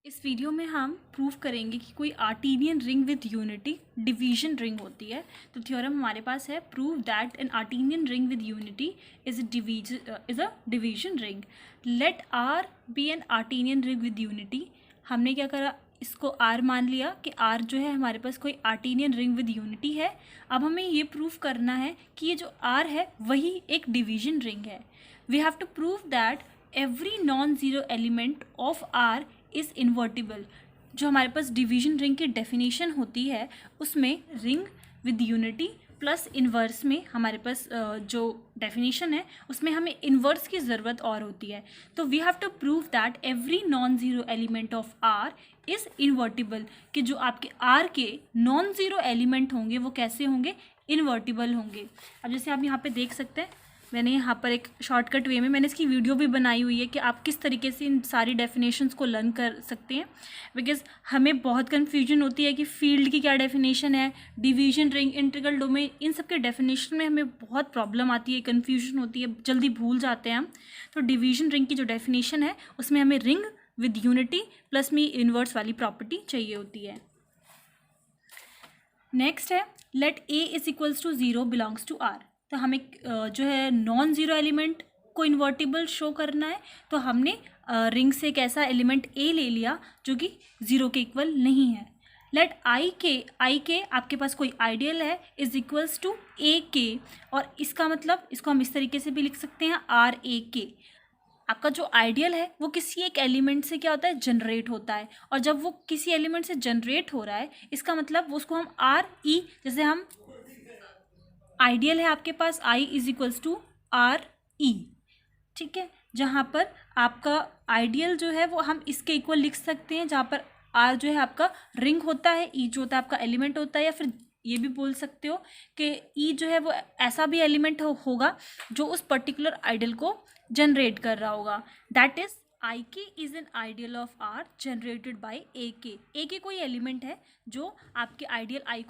इस वीडियो में हम प्रूव करेंगे कि कोई Artinian ring with unity division ring होती है। तो थ्योरम हमारे पास है, prove that an Artinian ring with unity is a division ring. Let R be an Artinian ring with unity. हमने क्या करा, इसको आर मान लिया कि आर जो है हमारे पास कोई आर्टीनियन रिंग विद यूनिटी है। अब हमें ये प्रूव करना है कि ये जो आर है वही एक डिवीजन रिंग है। We have to prove that every non zero element of R is invertible. जो हमारे पास डिवीजन रिंग की डेफिनेशन होती है उसमें ring with unity plus inverse में हमारे पास जो डेफिनेशन है उसमें हमें इन्वर्स की ज़रूरत और होती है। तो we have to prove that every non zero element of R is invertible, कि जो आपके आर के नॉन ज़ीरो एलिमेंट होंगे वो कैसे होंगे, इन्वर्टिबल होंगे। अब जैसे आप यहाँ पे देख सकते हैं, मैंने यहाँ पर एक शॉर्टकट वे में मैंने इसकी वीडियो भी बनाई हुई है कि आप किस तरीके से इन सारी डेफिनेशंस को लर्न कर सकते हैं। बिकॉज हमें बहुत कन्फ्यूजन होती है कि फील्ड की क्या डेफिनेशन है, डिवीजन रिंग, इंटीग्रल डोमेन, इन सब के डेफिनेशन में हमें बहुत प्रॉब्लम आती है, कन्फ्यूजन होती है, जल्दी भूल जाते हैं हम। तो डिवीजन रिंग की जो डेफिनेशन है उसमें हमें रिंग विद यूनिटी प्लस में इन्वर्स वाली प्रॉपर्टी चाहिए होती है। नेक्स्ट है, let a is equals to zero belongs to R. तो हमें जो है नॉन ज़ीरो एलिमेंट को इन्वर्टिबल शो करना है, तो हमने रिंग से एक ऐसा एलिमेंट ए ले लिया जो कि ज़ीरो के इक्वल नहीं है। लेट आई के आपके पास कोई आइडियल है इज इक्वल्स टू ए के, और इसका मतलब इसको हम इस तरीके से भी लिख सकते हैं आर ए के। आपका जो आइडियल है वो किसी एक एलिमेंट से क्या होता है, जनरेट होता है, और जब वो किसी एलिमेंट से जनरेट हो रहा है इसका मतलब उसको हम आर ई, जैसे हम आइडियल है आपके पास I is equals to R e, ठीक है। जहाँ पर आपका आइडियल जो है वो हम इसके इक्वल लिख सकते हैं, जहाँ पर आर जो है आपका रिंग होता है, ई जो होता है आपका एलिमेंट होता है, या फिर ये भी बोल सकते हो कि ई जो है वो ऐसा भी एलिमेंट होगा जो उस पर्टिकुलर आइडियल को जनरेट कर रहा होगा। That is I K is an ideal of R generated by a के कोई एलिमेंट है जो आपके आइडियल आई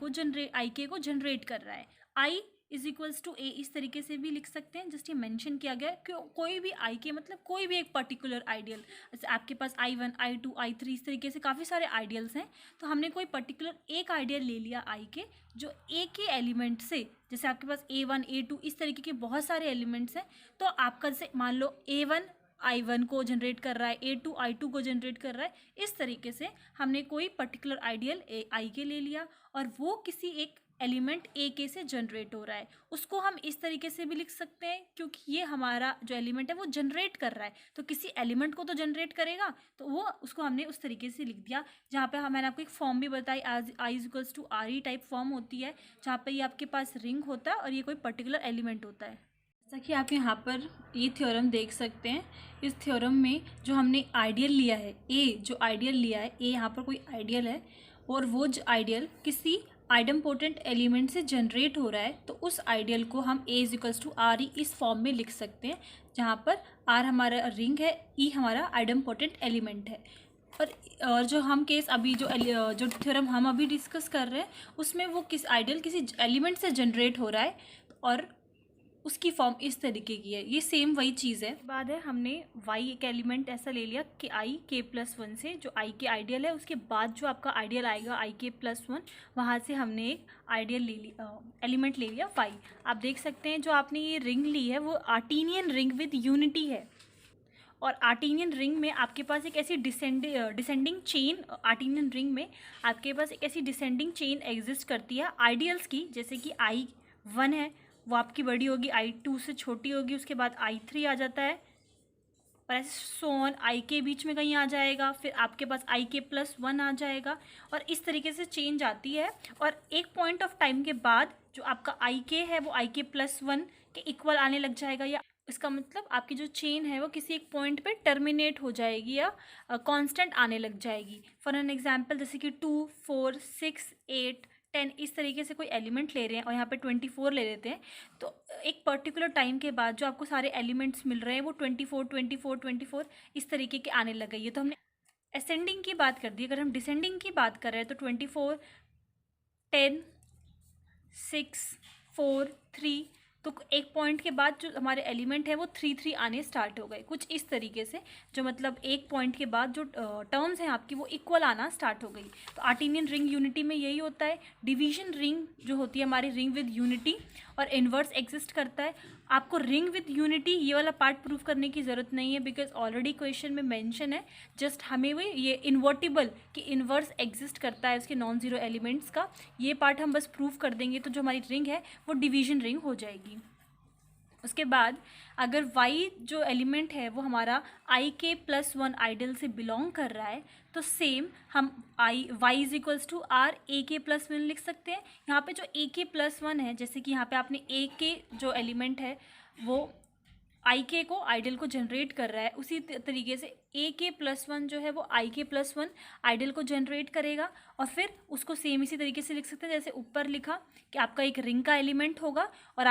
के को जनरेट कर रहा है। आई इज इक्वल्स टू ए इस तरीके से भी लिख सकते हैं, जस्ट ये मेंशन किया गया कि कोई भी आई के मतलब कोई भी एक पर्टिकुलर आइडियल, जैसे आपके पास I1 I2 I3 इस तरीके से काफ़ी सारे आइडियल्स हैं। तो हमने कोई पर्टिकुलर एक आइडियल ले लिया आई के, जो ए के एलिमेंट से, जैसे आपके पास A1 A2 इस तरीके के बहुत सारे एलिमेंट्स हैं, तो आपका जैसे मान लो A1 I1 को जनरेट कर रहा है, A2 I2 को जनरेट कर रहा है, इस तरीके से हमने कोई पर्टिकुलर आइडियल आई के ले लिया और वो किसी एक एलिमेंट ए के से जनरेट हो रहा है। उसको हम इस तरीके से भी लिख सकते हैं, क्योंकि ये हमारा जो एलिमेंट है वो जनरेट कर रहा है, तो किसी एलिमेंट को तो जनरेट करेगा, तो वो उसको हमने उस तरीके से लिख दिया। जहाँ पे मैंने आपको एक फॉर्म भी बताई, आज I is equals to R e type form होती है, जहाँ पे ये आपके पास रिंग होता है और ये कोई पर्टिकुलर एलिमेंट होता है। जैसा कि आप यहाँ पर ये थ्योरम देख सकते हैं, इस थ्योरम में जो हमने आइडियल लिया है, ए जो आइडियल लिया है, ए यहाँ पर कोई आइडियल है और वो जो आइडियल किसी आइडम्पोटेंट एलिमेंट से जनरेट हो रहा है, तो उस आइडियल को हम A is equals to R e इस फॉर्म में लिख सकते हैं, जहाँ पर आर हमारा रिंग है, ई हमारा आइडम्पोटेंट एलिमेंट है। और जो हम केस अभी जो थ्योरम हम अभी डिस्कस कर रहे हैं उसमें वो आइडियल किसी एलिमेंट से जनरेट हो रहा है और उसकी फॉर्म इस तरीके की है। ये सेम वही चीज़ है। बाद है हमने y एक एलिमेंट ऐसा ले लिया कि i k+1 से, जो i के आइडियल है, उसके बाद जो आपका आइडियल आएगा i k+1, वहाँ से हमने एक आइडियल ले लिया, एलिमेंट ले लिया y। आप देख सकते हैं जो आपने ये रिंग ली है वो आर्टीनियन रिंग विद यूनिटी है, और आर्टीनियन रिंग में आपके पास एक ऐसी डिसेंडिंग चेन, आर्टीनियन रिंग में आपके पास एक ऐसी डिसेंडिंग चेन एग्जिस्ट करती है आइडियल्स की, जैसे कि I1 है वो आपकी बड़ी होगी, I2 से छोटी होगी, उसके बाद I3 आ जाता है, और ऐसे सोन आई के बीच में कहीं आ जाएगा, फिर आपके पास IK+1 आ जाएगा, और इस तरीके से चेंज आती है। और एक पॉइंट ऑफ टाइम के बाद जो आपका IK है वो IK+1 के इक्वल आने लग जाएगा, या इसका मतलब आपकी जो चेन है वो किसी एक पॉइंट पे टर्मिनेट हो जाएगी या कांस्टेंट आने लग जाएगी। फॉर एन एग्जांपल, जैसे कि 2 4 6 8 10 इस तरीके से कोई एलिमेंट ले रहे हैं और यहाँ पे 24 ले लेते हैं, तो एक पर्टिकुलर टाइम के बाद जो आपको सारे एलिमेंट्स मिल रहे हैं वो 24 24 24 इस तरीके के आने लग गई है। तो हमने असेंडिंग की बात कर दी। अगर हम डिसेंडिंग की बात कर रहे हैं तो 24 10 6 4 3 तो एक पॉइंट के बाद जो हमारे एलिमेंट है वो 3 आने स्टार्ट हो गए, कुछ इस तरीके से, जो मतलब एक पॉइंट के बाद जो टर्म्स हैं आपकी वो इक्वल आना स्टार्ट हो गई। तो आर्टीनियन रिंग यूनिटी में यही होता है। डिवीजन रिंग जो होती है हमारी, रिंग विद यूनिटी और इन्वर्स एग्जिस्ट करता है। आपको रिंग विद यूनिटी ये वाला पार्ट प्रूव करने की ज़रूरत नहीं है, बिकॉज ऑलरेडी क्वेश्चन में मेंशन है। जस्ट हमें वो ये इन्वर्टिबल कि इन्वर्स एग्जिस्ट करता है उसके नॉन ज़ीरो एलिमेंट्स का, ये पार्ट हम बस प्रूव कर देंगे तो जो हमारी रिंग है वो डिवीजन रिंग हो जाएगी। उसके बाद अगर y जो एलिमेंट है वो हमारा ik+1 आइडल से बिलोंग कर रहा है, तो सेम हम y is equals to R ak+1 लिख सकते हैं। यहाँ पे जो ak+1 है, जैसे कि यहाँ पे आपने ak जो एलिमेंट है वो ik को आइडल को जनरेट कर रहा है, उसी तरीके से ak+1 जो है वो ik+1 आइडल को जनरेट करेगा। और फिर उसको सेम इसी तरीके से लिख सकते हैं जैसे ऊपर लिखा कि आपका एक रिंग का एलिमेंट होगा और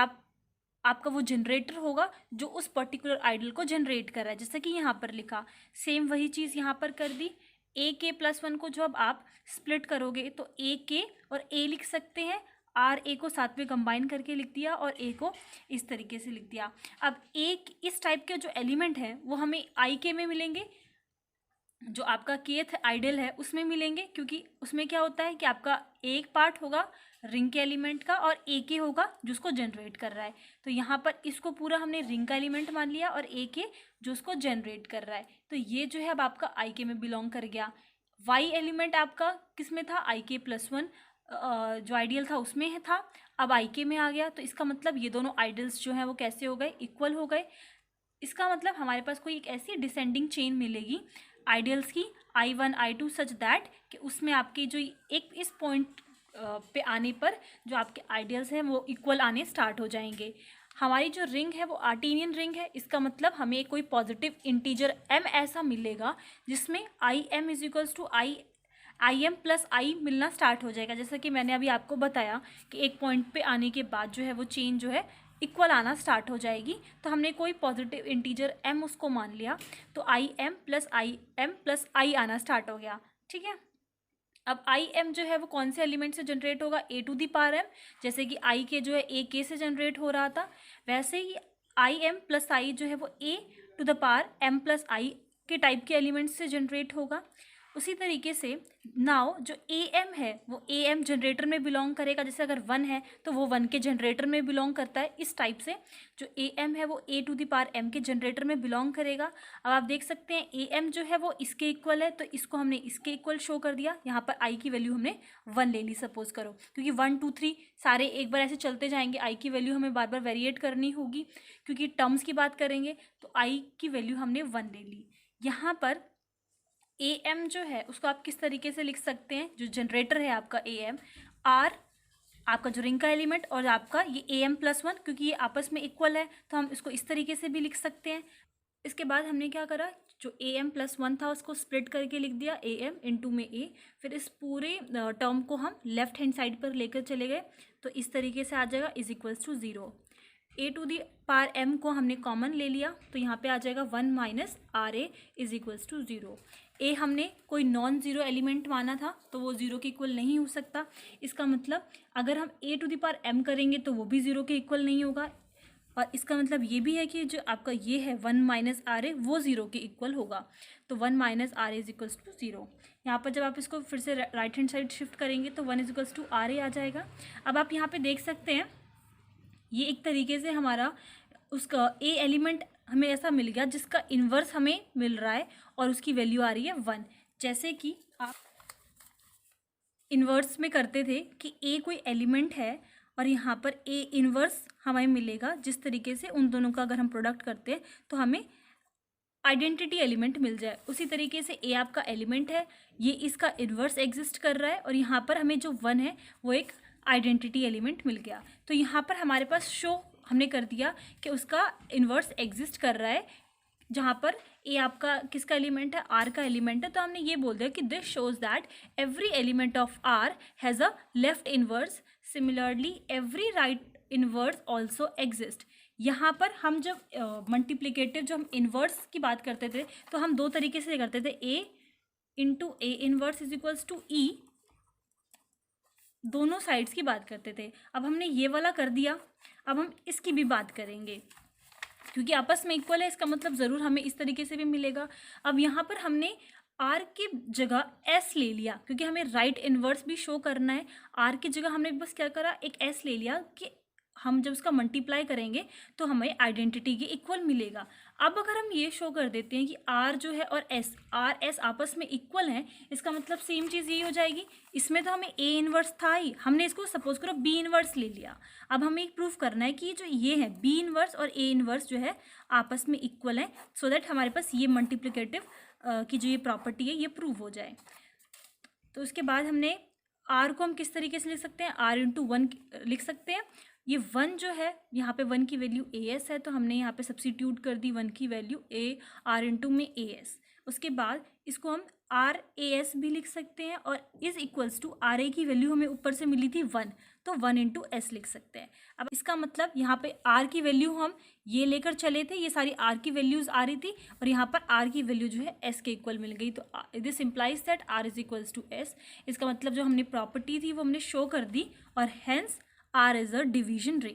आपका वो जनरेटर होगा जो उस पर्टिकुलर आइडल को जनरेट कर रहा है, जैसा कि यहाँ पर लिखा। सेम वही चीज़ यहाँ पर कर दी। ak+1 को जब आप स्प्लिट करोगे तो ak और a लिख सकते हैं, आर ए को साथ में कंबाइन करके लिख दिया और ए को इस तरीके से लिख दिया। अब एक इस टाइप के जो एलिमेंट हैं वो हमें ik में मिलेंगे, जो आपका kth आइडल है उसमें मिलेंगे, क्योंकि उसमें क्या होता है कि आपका एक पार्ट होगा रिंग के एलिमेंट का और ए के होगा जो उसको जनरेट कर रहा है। तो यहाँ पर इसको पूरा हमने रिंग का एलिमेंट मान लिया और ए के जो उसको जनरेट कर रहा है, तो ये जो है अब आपका आई के में बिलोंग कर गया। वाई एलिमेंट आपका किस में था, ik+1 जो आइडियल था उसमें है था, अब आई के में आ गया। तो इसका मतलब ये दोनों आइडल्स जो हैं वो कैसे हो गए, इक्वल हो गए। इसका मतलब हमारे पास कोई एक ऐसी डिसेंडिंग चेन मिलेगी आइडियल्स की I1 I2 सच दैट कि उसमें आपके जो एक इस पॉइंट पे आने पर जो आपके आइडियल्स हैं वो इक्वल आने स्टार्ट हो जाएंगे। हमारी जो रिंग है वो आर्टीनियन रिंग है, इसका मतलब हमें कोई पॉजिटिव इंटीजर m ऐसा मिलेगा जिसमें im is equals to im+i मिलना स्टार्ट हो जाएगा। जैसा कि मैंने अभी आपको बताया कि एक पॉइंट पे आने के बाद जो है वो चेन जो है इक्वल आना स्टार्ट हो जाएगी। तो हमने कोई पॉजिटिव इंटीजर m उसको मान लिया, तो im+i आना स्टार्ट हो गया। ठीक है, अब im जो है वो कौन से एलिमेंट से जनरेट होगा, a⁴m, जैसे कि i के जो है ak से जनरेट हो रहा था, वैसे ही im+i जो है वो a⁴m+i के टाइप के एलिमेंट से जनरेट होगा। उसी तरीके से नाउ जो am है वो am जनरेटर में बिलोंग करेगा, जैसे अगर 1 है तो वो 1 के जनरेटर में बिलोंग करता है। इस टाइप से जो am है वो a⁴m के जनरेटर में बिलोंग करेगा। अब आप देख सकते हैं am जो है वो इसके इक्वल है, तो इसको हमने इसके इक्वल शो कर दिया। यहाँ पर i की वैल्यू हमने 1 ले ली सपोज करो, क्योंकि 1 2 3 सारे एक बार ऐसे चलते जाएंगे, i की वैल्यू हमें बार बार वेरिएट करनी होगी क्योंकि टर्म्स की बात करेंगे। तो i की वैल्यू हमने 1 ले ली। यहाँ पर am जो है उसको आप किस तरीके से लिख सकते हैं, जो जनरेटर है आपका am, r आपका जो रिंग का एलिमेंट और आपका ये am+1, क्योंकि ये आपस में इक्वल है तो हम इसको इस तरीके से भी लिख सकते हैं। इसके बाद हमने क्या करा, जो am+1 था उसको स्प्लिट करके लिख दिया am इंटू में a, फिर इस पूरे टर्म को हम लेफ्ट हैंड साइड पर लेकर चले गए, तो इस तरीके से आ जाएगा इज इक्वल्स टू 0। a⁴m को हमने कॉमन ले लिया, तो यहाँ पे आ जाएगा 1 - ra इज इक्वल्स टू 0। ए हमने कोई नॉन ज़ीरो एलिमेंट माना था तो वो ज़ीरो के इक्वल नहीं हो सकता। इसका मतलब अगर हम a⁴m करेंगे तो वो भी ज़ीरो के इक्वल नहीं होगा, और इसका मतलब ये भी है कि जो आपका ये है 1 - ra वो ज़ीरो के इक्वल होगा। तो 1 - ra इज इक्वल्स टू 0। यहाँ पर जब आप इसको फिर से राइट हैंड साइड शिफ्ट करेंगे तो 1 इज इक्वल्स टू ra आ जाएगा। अब आप यहाँ पे देख सकते हैं ये एक तरीके से हमारा उसका a एलिमेंट हमें ऐसा मिल गया जिसका इन्वर्स हमें मिल रहा है और उसकी वैल्यू आ रही है 1। जैसे कि आप इन्वर्स में करते थे कि a कोई एलिमेंट है और यहाँ पर a इन्वर्स हमें मिलेगा, जिस तरीके से उन दोनों का अगर हम प्रोडक्ट करते हैं तो हमें आइडेंटिटी एलिमेंट मिल जाए। उसी तरीके से a आपका एलिमेंट है, ये इसका इन्वर्स एग्जिस्ट कर रहा है और यहाँ पर हमें जो 1 है वो एक आइडेंटिटी एलिमेंट मिल गया। तो यहाँ पर हमारे पास शो हमने कर दिया कि उसका इन्वर्स एग्जिस्ट कर रहा है, जहाँ पर ए आपका किसका एलिमेंट है, आर का एलिमेंट है। तो हमने ये बोल दिया कि this shows that every element of R has a left inverse, similarly every right inverse also exist. यहाँ पर हम जब मल्टीप्लिकेटिव जो हम इन्वर्स की बात करते थे तो हम दो तरीके से करते थे, a into a inverse is equals to e दोनों साइड्स की बात करते थे। अब हमने ये वाला कर दिया, अब हम इसकी भी बात करेंगे क्योंकि आपस में इक्वल है, इसका मतलब ज़रूर हमें इस तरीके से भी मिलेगा। अब यहाँ पर हमने आर की जगह एस ले लिया क्योंकि हमें राइट इन्वर्स भी शो करना है। आर की जगह हमने बस क्या करा, एक एस ले लिया कि हम जब उसका मल्टीप्लाई करेंगे तो हमें आइडेंटिटी के इक्वल मिलेगा। अब अगर हम ये शो कर देते हैं कि आर जो है और एस, आर एस आपस में इक्वल हैं, इसका मतलब सेम चीज़ ये हो जाएगी। इसमें तो हमें ए इन्वर्स था ही, हमने इसको सपोज करो बी इन्वर्स ले लिया। अब हमें एक प्रूफ करना है कि जो ये है बी इन्वर्स और ए इन्वर्स जो है आपस में इक्वल है, सो दैट हमारे पास ये मल्टीप्लिकेटिव की जो ये प्रॉपर्टी है ये प्रूव हो जाए। तो उसके बाद हमने आर को हम किस तरीके से लिख सकते हैं, आर इंटू वन लिख सकते हैं। ये वन जो है यहाँ पे वन की वैल्यू ए एस है, तो हमने यहाँ पे सब्सिट्यूट कर दी वन की वैल्यू ए आर इंटू में ए एस। उसके बाद इसको हम आर ए एस भी लिख सकते हैं और is equals to R A की वैल्यू हमें ऊपर से मिली थी वन, तो वन इंटू एस लिख सकते हैं। अब इसका मतलब यहाँ पे आर की वैल्यू हम ये लेकर चले थे, ये सारी आर की वैल्यूज आ रही थी और यहाँ पर आर की वैल्यू जो है एस के इक्वल मिल गई, तो this implies that R is equals to S. इसका मतलब जो हमने प्रॉपर्टी थी वो हमने शो कर दी और hence R is a division ring.